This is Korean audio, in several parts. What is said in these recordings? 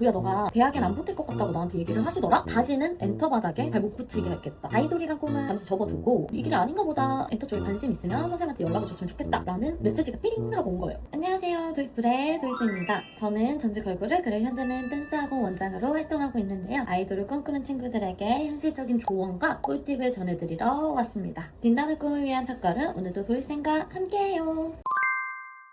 뭐야 너가 대학엔 안 붙을 것 같다고 나한테 얘기를 하시더라? 다시는 엔터 바닥에 발 못 붙이게 할겠다. 아이돌이란 꿈은 잠시 접어두고 이 길이 아닌가 보다. 엔터 쪽에 관심 있으면 선생님한테 연락을 줬으면 좋겠다 라는 메시지가 띠링 하고 온 거예요. 안녕하세요, 도입불의 도이수입니다. 저는 전주 걸그룹 그리고 현재는 댄스학원 원장으로 활동하고 있는데요. 아이돌을 꿈꾸는 친구들에게 현실적인 조언과 꿀팁을 전해드리러 왔습니다. 빛나는 꿈을 위한 첫걸음, 오늘도 도이쌤과 함께해요.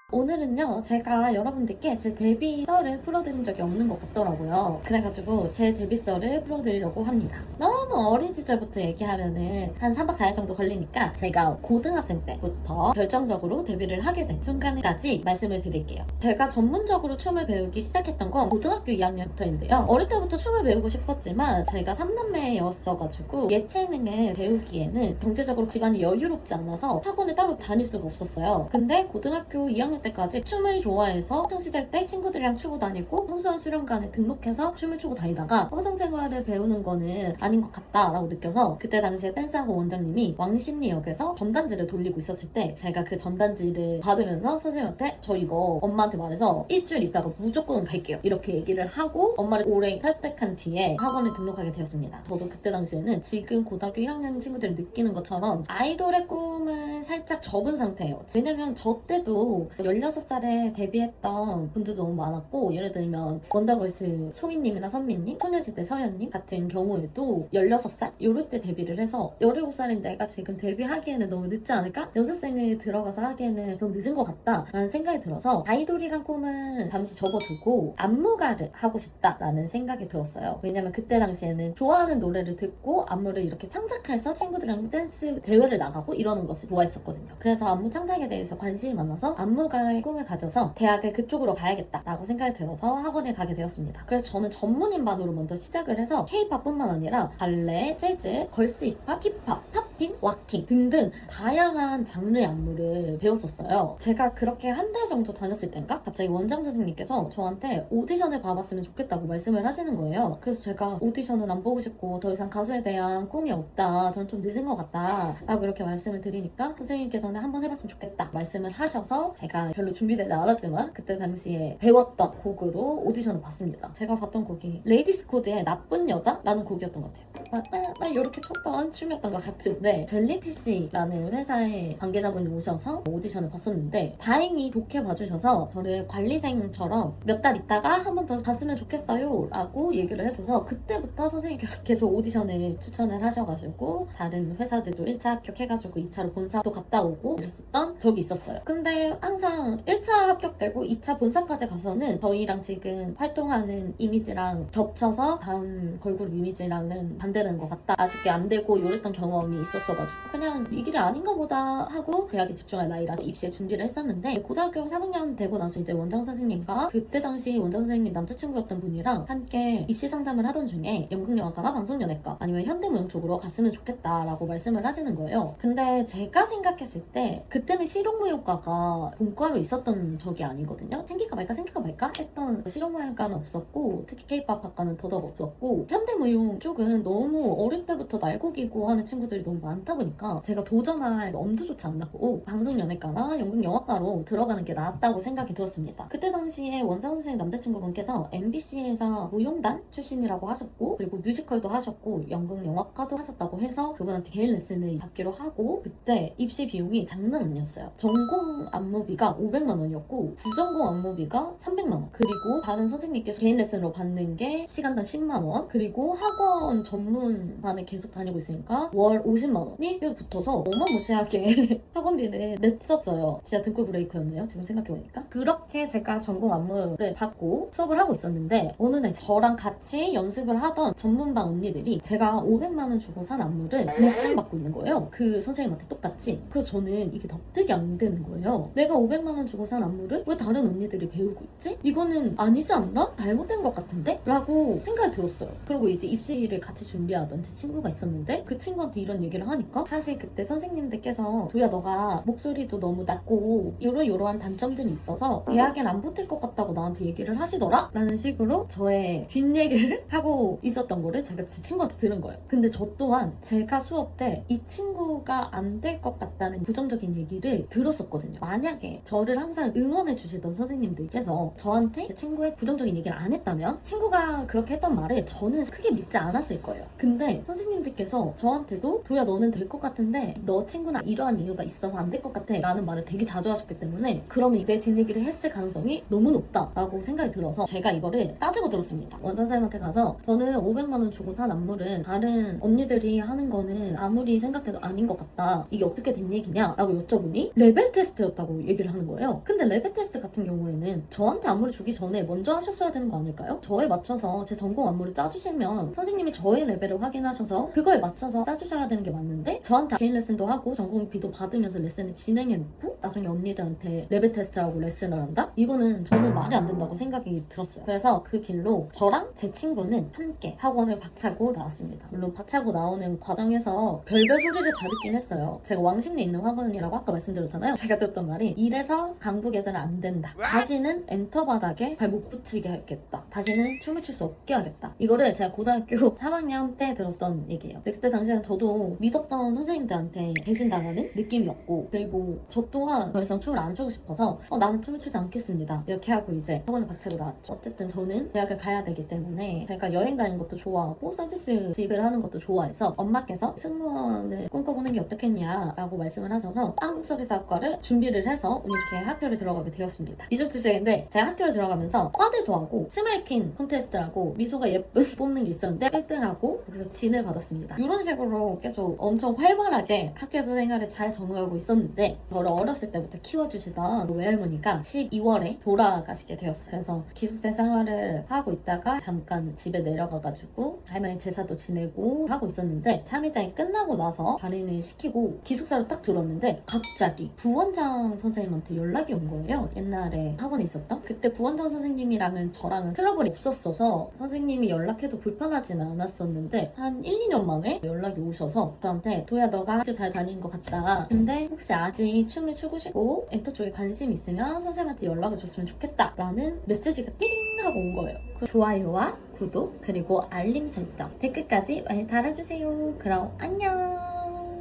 오늘은요, 제가 여러분들께 제 데뷔 썰을 풀어드린 적이 없는 것 같더라고요. 그래가지고 제 데뷔 썰을 풀어드리려고 합니다. 너무 어린 시절부터 얘기하면은 한 3박 4일 정도 걸리니까 제가 고등학생 때부터 결정적으로 데뷔를 하게 된 순간까지 말씀을 드릴게요. 제가 전문적으로 춤을 배우기 시작했던 건 고등학교 2학년부터인데요. 어릴 때부터 춤을 배우고 싶었지만 제가 3남매였어가지고 예체능을 배우기에는 경제적으로 집안이 여유롭지 않아서 학원을 따로 다닐 수가 없었어요. 근데 고등학교 2학년 때까지 춤을 좋아해서 학창시절 때 친구들이랑 추고 다니고 성수원 수련관에 등록해서 춤을 추고 다니다가 화성생활을 배우는 거는 아닌 것 같다라고 느껴서 그때 당시에 댄스학원 원장님이 왕십리역에서 전단지를 돌리고 있었을 때 제가 그 전단지를 받으면서 선생님한테 저 이거 엄마한테 말해서 일주일 있다가 무조건 갈게요 이렇게 얘기를 하고 엄마를 오래 설득한 뒤에 학원에 등록하게 되었습니다. 저도 그때 당시에는 지금 고등학교 1학년 친구들이 느끼는 것처럼 아이돌의 꿈을 살짝 접은 상태예요. 왜냐면 저 때도 16살에 데뷔했던 분들도 너무 많았고, 예를 들면 원더걸스 소희님이나 선미님, 소녀시대 서연님 같은 경우에도 16살? 요럴 때 데뷔를 해서 17살인 내가 지금 데뷔하기에는 너무 늦지 않을까? 연습생에 들어가서 하기에는 너무 늦은 것 같다 라는 생각이 들어서 아이돌이란 꿈은 잠시 접어두고 안무가를 하고 싶다라는 생각이 들었어요. 왜냐면 그때 당시에는 좋아하는 노래를 듣고 안무를 이렇게 창작해서 친구들이랑 댄스 대회를 나가고 이러는 것을 좋아했었거든요. 그래서 안무 창작에 대해서 관심이 많아서 안무가의 꿈을 가져서 대학을 그쪽으로 가야겠다라고 생각이 들어서 학원에 가게 되었습니다. 그래서 저는 전문인반으로 먼저 시작을 해서 K-팝뿐만 아니라 발레, 재즈, 걸스 힙합, 힙합, 팝핑, 왁킹 등등 다양한 장르의 안무를 배웠었어요. 제가 그렇게 한 달 정도 다녔을 땐가 갑자기 원장 선생님께서 저한테 오디션을 봐봤으면 좋겠다고 말씀을 하시는 거예요. 그래서 제가 오디션은 안 보고 싶고 더 이상 가수에 대한 꿈이 없다. 전 좀 늦은 것 같다. 라고 이렇게 말씀을 드리니까 선생님께서는 한번 해봤으면 좋겠다 말씀을 하셔서 제가 별로 준비되지 않았지만 그때 당시에 배웠던 곡으로 오디션을 봤습니다. 제가 봤던 곡이 레이디스 코드의 나쁜 여자라는 곡이었던 것 같아요. 막 이렇게 췄던 춤이었던 것 같은데 젤리피쉬라는 회사의 관계자분이 오셔서 오디션을 봤었는데 다행히 좋게 봐주셔서 저를 관리생처럼 몇 달 있다가 한 번 더 봤으면 좋겠어요 라고 얘기를 해줘서 그때부터 선생님께서 계속 오디션을 추천을 하셔가지고 다른 회사들도 1차 합격해가지고 2차로 본사도 갔다 오고 이랬었던 적이 있었어요. 근데 항상 1차 합격되고 2차 본사까지 가서는 저희랑 지금 활동하는 이미지랑 겹쳐서 다음 걸그룹 이미지랑은 반대되는 것 같다. 아쉽게 안 되고 이랬던 경험이 있었어가지고 그냥 이 길이 아닌가 보다 하고 대학에 집중할 나이라서 입시에 준비를 했었는데 고등학교 3학년 되고 나서 이제 원장 선생님과 그때 당시 원장 선생님 남자친구였던 분이랑 함께 입시 상담을 하던 중에 연극영화과나 방송연예과 아니면 현대무용 쪽으로 갔으면 좋겠다라고 말씀을 하시는 거예요. 근데 제가 생각했을 때 그때는 실용무용과가 본과로 있었던 적이 아니거든요. 생길까 말까 했던 실용무용과는 없었고 특히 K-팝 학과는 더더욱 없었고 현대무용 쪽은 너무 어릴 때부터 날고기고 하는 친구들이 너무 많다 보니까 제가 도전할 엄두조차 안 나고 방송연예과나 연극영화과로 들어가는 게 낫다고 생각이 들었습니다. 그때 당시에 원상 선생님 남자친구분께서 MBC에서 무용단 출신이라고 하셨고 그리고 뮤지컬도 하셨고 연극영화과도 하셨다고 해서 그분한테 개인 레슨을 받기로 하고 그때 입시 비용이 장난 아니었어요. 전공 안무비가 500만 원이었고 부전공 안무비가 300만 원 그리고 다른 선생님께서 개인 레슨으로 받는 게 시간당 10만 원 그리고 학원 전문반에 계속 다니고 있으니까 월 50만 원이 붙어서 어마무시하게 학원비를 냈었어요. 진짜 등골 브레이크였네요. 지금 생각해보니까. 그렇게 제가 전공 안무를 받고 수업을 하고 있었는데 어느 날 저랑 같이 연습을 하던 전문반 언니들이 제가 500만 원 주고 산 안무를 레슨 받고 있는 거예요. 그 선생님한테 똑같이. 그래서 저는 이게 납득이 안 되는 거예요. 내가 500만 원 주고 산 안무를 왜 다른 언니들이 배우고 있지? 이거는 아니지 않나? 잘못된 것 같은데? 라고 생각이 들었어요. 그리고 이제 입시를 같이 준비하던 제 친구가 있었는데 그 친구한테 이런 얘기를 얘기를 하니까 사실 그때 선생님들께서 도야 너가 목소리도 너무 낮고 요러요러한 단점들이 있어서 대학엔 안 붙을 것 같다고 나한테 얘기를 하시더라? 라는 식으로 저의 뒷얘기를 하고 있었던 거를 제가 제 친구한테 들은 거예요. 근데 저 또한 제가 수업 때 이 친구가 안 될 것 같다는 부정적인 얘기를 들었었거든요. 만약에 저를 항상 응원해 주시던 선생님들께서 저한테 제 친구의 부정적인 얘기를 안 했다면 친구가 그렇게 했던 말을 저는 크게 믿지 않았을 거예요. 근데 선생님들께서 저한테도 도야 너는 될 것 같은데 너 친구는 이러한 이유가 있어서 안 될 것 같아 라는 말을 되게 자주 하셨기 때문에 그러면 이제 뒷얘기를 했을 가능성이 너무 높다라고 생각이 들어서 제가 이거를 따지고 들었습니다. 원장선생님한테 가서 저는 500만 원 주고 산 안무는 다른 언니들이 하는 거는 아무리 생각해도 아닌 것 같다. 이게 어떻게 된 얘기냐? 라고 여쭤보니 레벨 테스트였다고 얘기를 하는 거예요. 근데 레벨 테스트 같은 경우에는 저한테 안무를 주기 전에 먼저 하셨어야 되는 거 아닐까요? 저에 맞춰서 제 전공 안무를 짜주시면 선생님이 저의 레벨을 확인하셔서 그거에 맞춰서 짜주셔야 되는 게 맞는데 저한테 개인 레슨도 하고 전공비도 받으면서 레슨을 진행해놓고 나중에 언니들한테 레벨 테스트하고 레슨을 한다? 이거는 저는 말이 안 된다고 생각이 들었어요. 그래서 그 길로 저랑 제 친구는 함께 학원을 박차고 나왔습니다. 물론 박차고 나오는 과정에서 별별 소리를 다 듣긴 했어요. 제가 왕십리에 있는 학원이라고 아까 말씀드렸잖아요. 제가 듣던 말이 이래서 강북 애들은 안 된다. 다시는 엔터 바닥에 발 못 붙이게 하겠다. 다시는 춤을 출 수 없게 하겠다. 이거를 제가 고등학교 3학년 때 들었던 얘기예요. 그때 당시에는 저도 믿었던 선생님들한테 배신당하는 느낌이었고 그리고 저 또한 더 이상 춤을 안 추고 싶어서 나는 춤을 추지 않겠습니다. 이렇게 하고 이제 학원을 박차고 나왔죠. 어쨌든 저는 대학을 가야 되기 때문에 제가 여행 다니는 것도 좋아하고 서비스직을 하는 것도 좋아해서 엄마께서 승무원을 꿈꿔보는 게 어떻겠냐라고 말씀을 하셔서 한국 서비스학과를 준비를 해서 이렇게 학교를 들어가게 되었습니다. 이쪽 주제인데 제가 학교를 들어가면서 과대도 하고 스마일퀸 콘테스트라고 미소가 예쁜 뽑는 게 있었는데 1등하고 거기서 진을 받았습니다. 이런 식으로 계속 엄청 활발하게 학교에서 생활을 잘 적응하고 있었는데 저를 어렸을 때부터 키워주시던 외할머니가 12월에 돌아가시게 되었어요. 그래서 기숙사 생활을 하고 있다가 잠깐 집에 내려가가지고 할머니 제사도 지내고 하고 있었는데 3일장이 끝나고 나서 발인을 시키고 기숙사로 딱 들었는데 갑자기 부원장 선생님한테 연락이 온 거예요. 옛날에 학원에 있었던 그때 부원장 선생님이랑은 저랑은 트러블이 없었어서 선생님이 연락해도 불편하진 않았었는데 한 1, 2년 만에 연락이 오셔서 저한테 도야 너가 학교 잘 다니는 것 같다. 근데 혹시 아직 춤을 추고 싶고 엔터 쪽에 관심 있으면 선생님한테 연락을 줬으면 좋겠다 라는 메시지가 띠링 하고 온 거예요. 좋아요와 구독 그리고 알림 설정 댓글까지 많이 달아주세요. 그럼 안녕.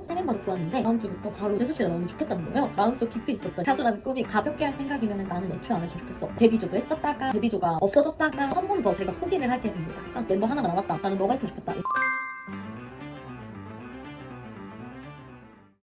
셀멤버를 구하는데 다음 주부터 바로 연습실에 나오면 좋겠다는 거예요. 마음속 깊이 있었던 가수라는 꿈이 가볍게 할 생각이면 나는 애초에 안 했으면 좋겠어. 데뷔조도 했었다가 데뷔조가 없어졌다가 한 번 더 제가 포기를 하게 됩니다. 딱 멤버 하나가 남았다. 나는 너가 했으면 좋겠다.